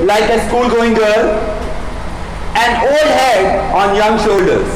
like a school-going girl, an old head on young shoulders,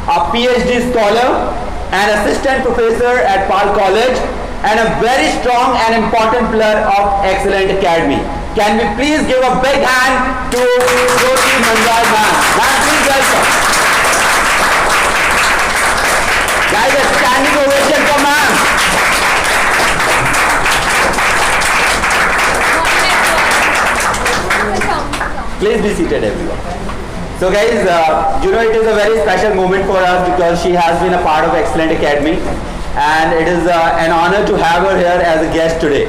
a PhD scholar, an assistant professor at Pal College, and a very strong and important pillar of Excellent Academy. Can we please give a big hand to Jyoti Manjal ma'am? Ma'am, please welcome. Guys, a standing ovation for ma'am. Please be seated, everyone. So guys, it is a very special moment for us because she has been a part of Excellent Academy, and it is an honor to have her here as a guest today.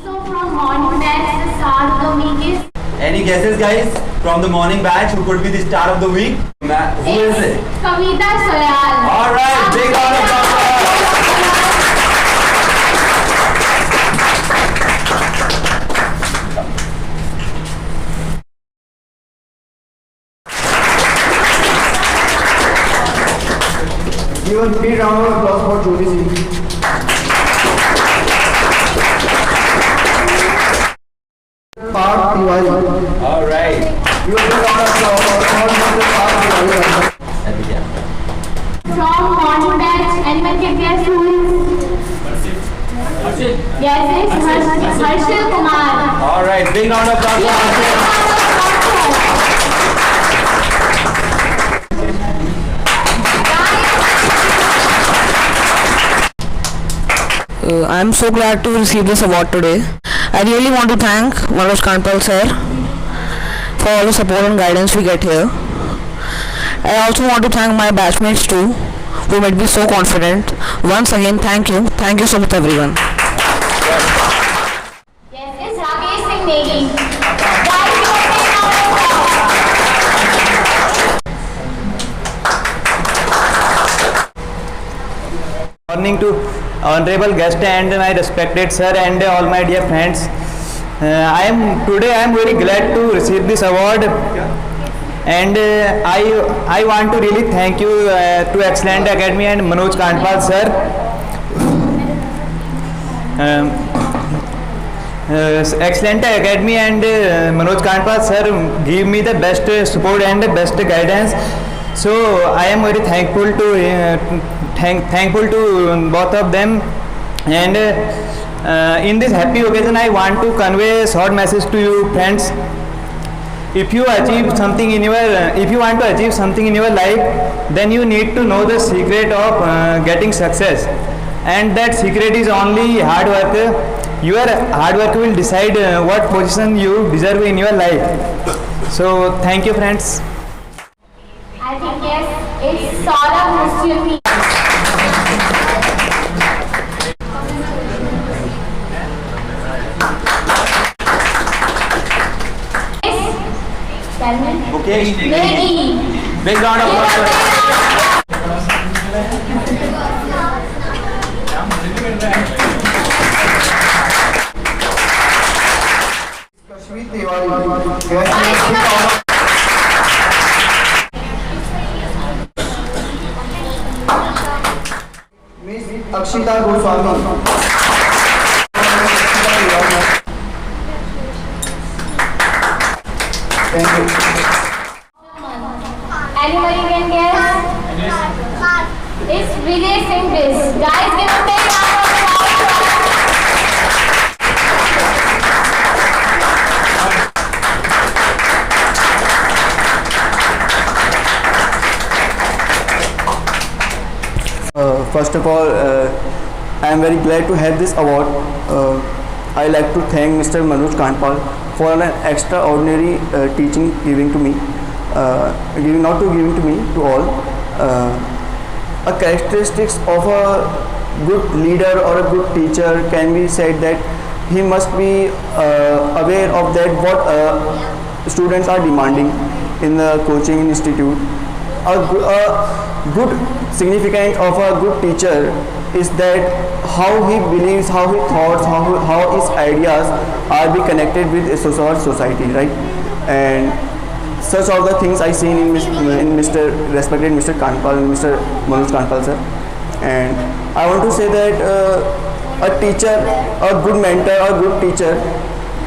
So from morning batch, the start of the week is... Any guesses, guys, from the morning batch who could be the star of the week? Who is it? Kavita Soyal. All right, big round of applause for her. Give a big round of applause for Jyoti Singh. Parth Tiwari. All right. Give a big round of applause for Mr. Parth Tiwari. From morning batch, anyone can guess who is? Yes, it's Harshil Kumar. All right, big round of applause for Harshil. I'm so glad to receive this award today. I really want to thank Manoj Kandpal sir for all the support and guidance we get here. I also want to thank my batchmates too, who made me so confident. Once again, thank you. Thank you so much, everyone. Yes, it's Rakesh Singh Negi. Guys, give a big round of applause. Morning to honorable guest and my respected sir and all my dear friends. I am very glad to receive this award, and I want to really thank you to Excellent Academy and Manoj Kandpal sir. Excellent Academy and Manoj Kandpal sir give me the best support and the best guidance. So I am very thankful to both of them, and in this happy occasion I want to convey a short message to you friends. If you want to achieve something in your life, then you need to know the secret of getting success, and that secret is only hard work. Your hard work will decide what position you deserve in your life. So thank you friends. I think yes, it's Saurabh Musyumi. Okay. Negi. Big round of applause for her. Kashmir Tiwari. Miss Akshita Goswami. Thank you. Anybody can guess? It's Vijay Singh Bis. Guys, give a big round of First of all, I am very glad to have this award. I like to thank Mr. Manoj Kandpal for an extraordinary teaching giving to me, to all. A characteristics of a good leader or a good teacher can be said that he must be aware of that what students are demanding in the coaching institute. A good significance of a good teacher is that how he believes, how he thoughts, how his ideas are be connected with society, right? And such are the things I seen in Mr. respected Mr. Kandpal and Mr. Manoj Kandpal sir. And I want to say that a teacher, a good mentor, a good teacher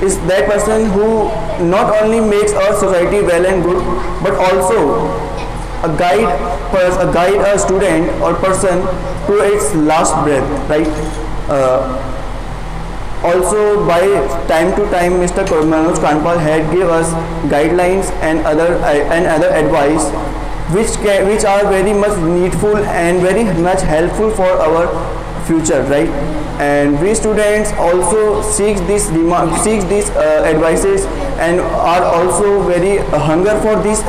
is that person who not only makes our society well and good, but also guide a student or person to its last breath, right? Also, by time to time, Mr. Manoj Kanpal had give us guidelines and other advice, which are very much needful and very much helpful for our future, right? And we students also seek these advices and are also very hunger for these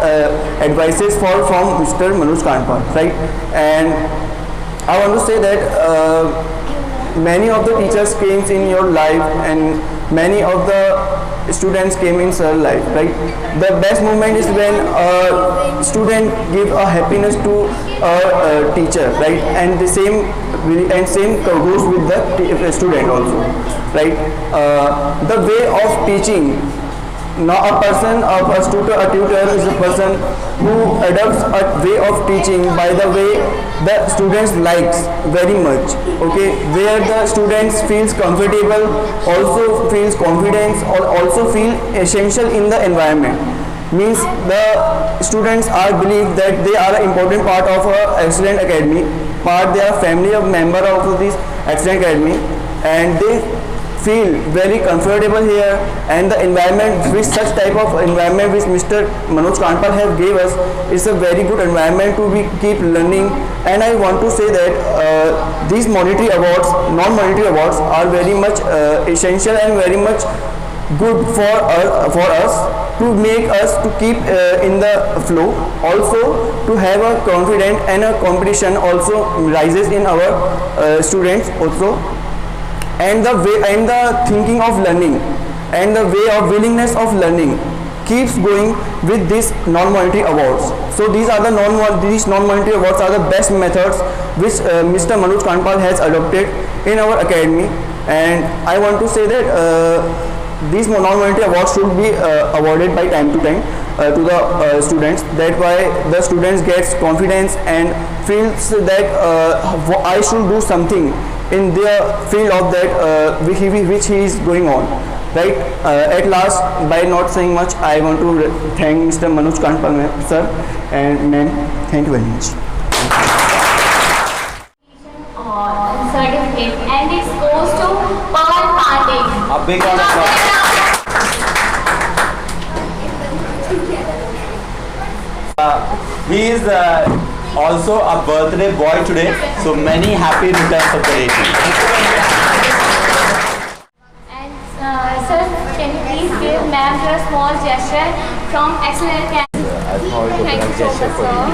advices from Mr. Manoj Kanpal, right? And I want to say that many of the teachers came in your life and many of the students came in sir life, right? The best moment is when a student give a happiness to a teacher, right? And the same goes with the student also, right? The way of teaching. Now a tutor is a person who adopts a way of teaching by the way the students likes very much, okay, where the students feels comfortable, also feels confidence, or also feel essential in the environment. Means the students are believed that they are an important part of a excellent academy, they are family of member of this excellent academy, and they feel very comfortable here, and the environment, which such type of environment which Mr. Manoj Kanpal have gave us, is a very good environment to keep learning. And I want to say that these monetary awards, non-monetary awards, are very much essential and very much good for us to make us to keep in the flow, also to have a confidence, and a competition also rises in our students also. And the way and the thinking of learning and the way of willingness of learning keeps going with these non-monetary awards. So these non-monetary awards are the best methods which Mr. Manoj Kanpal has adopted in our academy. And I want to say that these non-monetary awards should be awarded by time to time to the students. That why the students gets confidence and feels that I should do something in their field of that which he is going on, right? At last, by not saying much, I want to thank Mr. Manoj Kanpal sir and ma'am. Thank you very much. Certificate, and it goes to Pawan Pandey. A big round of applause. He is also a birthday boy today, so many happy returns of the day. And sir, can you please give ma'am a small gesture from Excellent Academy? Thank you so much, sir.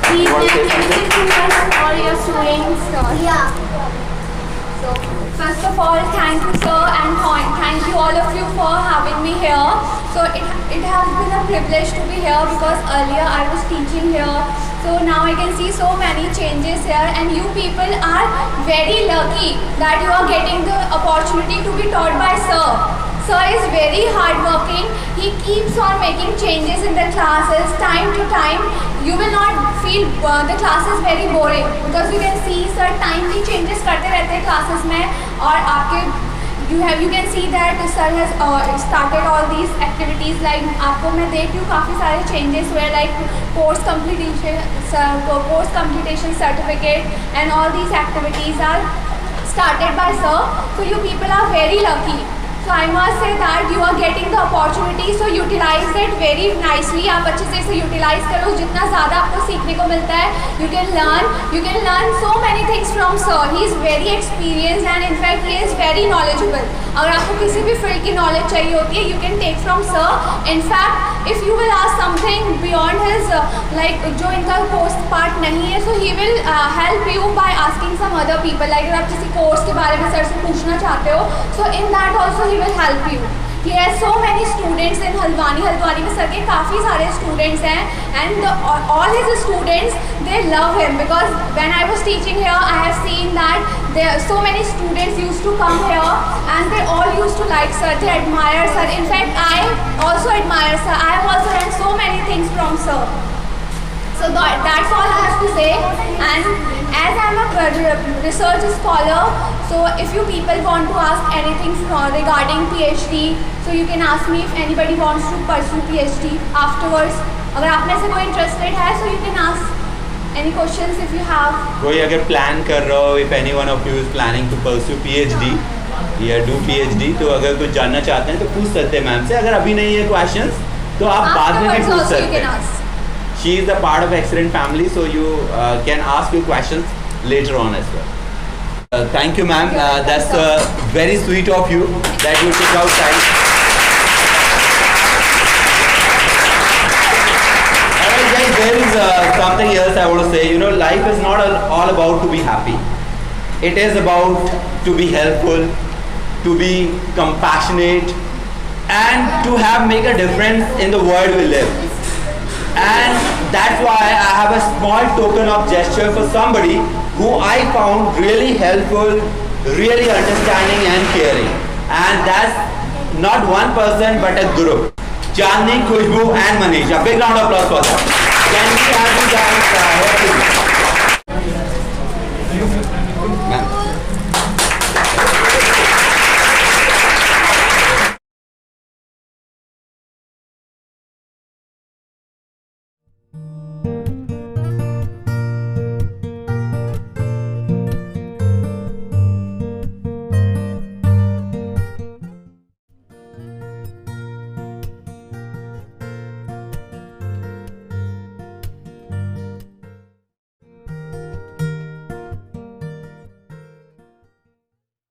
Please, ma'am, can you introduce all your students? Yeah. So, first of all, thank you, sir, and thank you all of you for having me here. So it has been a privilege to be here because earlier I was teaching here. So now I can see so many changes here, and you people are very lucky that you are getting the opportunity to be taught by sir. Sir is very hardworking. He keeps on making changes in the classes time to time. You will not feel the class is very boring because you can see sir timely changes करते रहते हैं classes में, और आपके you can see that sir has started all these activities. Like आपको मैं देख रही हूँ काफ़ी सारे changes हुए, like course completion certificate, and all these activities are started by sir. So you people are very lucky. So I must say that you are getting the opportunity, so utilize it very nicely. आप अच्छे से इसे utilize करो, जितना ज़्यादा आपको सीखने को मिलता है. You can learn so many things from sir. He is very experienced and in fact he is very knowledgeable. अगर आपको किसी भी field की knowledge चाहिए होती है, you can take from sir. In fact, if you will ask something beyond his like जो इनका course part नहीं है, so he will help you by asking some other people. Like अगर आप किसी course के बारे में sir से पूछना चाहते हो, so in that also he will help you. He has so many students in Haldwani में सर के काफ़ी सारे students हैं, and all his students, they love him because when I was teaching here, I have seen that there so many students used to come here and they all used to like sir, they admire sir. In fact, I also admire sir. I have also learned so many things from sir. So that's all I have to say. And as I am a research scholar, So if you people want to ask anything regarding PhD, so you can ask me if anybody wants to pursue PhD afterwards. अगर आप में से कोई interested है, so you can ask any questions if you have. कोई अगर plan कर रहा हो, if any one of you is planning to pursue PhD या do PhD, तो अगर कुछ जानना चाहते हैं तो पूछ सकते हैं मैम से. अगर अभी नहीं है questions तो आप बाद में भी Afterwards पूछ also you सकते can हैं. ask. She is a part of Excellent family, so you can ask your questions later on as well. Thank you, ma'am. That's very sweet of you that you took out time. Alright, guys, there is something else I want to say. You know, life is not all about to be happy. It is about to be helpful, to be compassionate, and to make a difference in the world we live. And that's why I have a small token of gesture for somebody who I found really helpful, really understanding and caring. And that's not one person but a group. Chandni, Khushbu and Manish. A big round of applause for them. Can we have you guys here please?